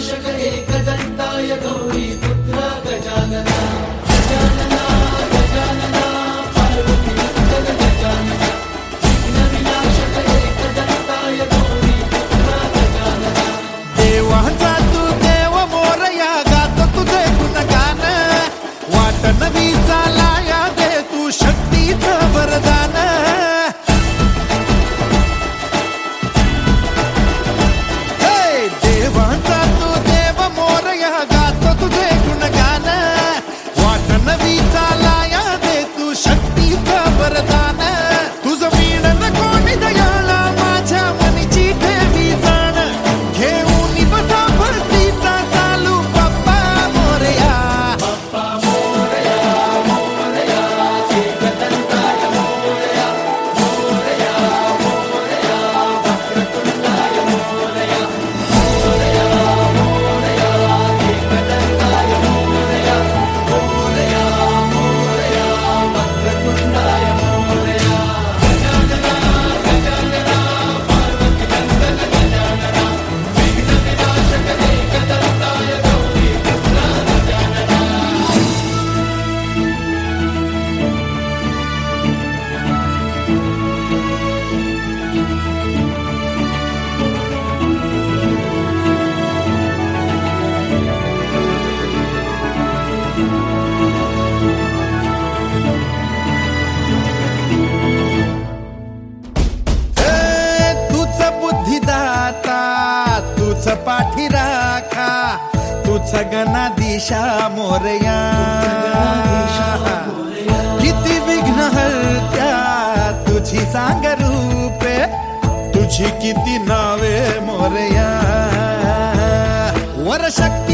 विनाशक एकदन्ताय गौरी पुत्र गजानना गजानना गजानना पार्वतीनन्दन गजानना विघ्न विनाशक एकदन्ताय गौरी पुत्र गजानना देवाचा तू देव मोरया गात तुझे गुणगान वाट नवी चालाया दे तू शक्तीचं वरदान देवाचा तू देव मोरया गात तुझे गुणगान वाट नवी चालाया दे तू शक्तीचं वरदान तुझं मीणन कोणी दयाला माझ्या मनीची ठेवी जाण घेऊन बसा भरतीचा चालू बाप्पा मोरया बाप्पा मोरया मोरया एकदन्ताय मोरया मोरया मोरया वक्रतुण्डाय मोरया मोरया मोरया एकदन्ताय मोरया मोरया मोरया वक्रतुण्डाय मोरया गजानना गजानना पार्वतीनन्दन गजानना विघ्न विनाशक एकदन्ताय गौरी पुत्र गजानना तूच बुद्धिदाता तूच पाठी राखा तूच गणाधीशा मोरया किती विघ्न हरत्या तुझी सांग रूपे तुझी किती नावे मोरया वर शक्ती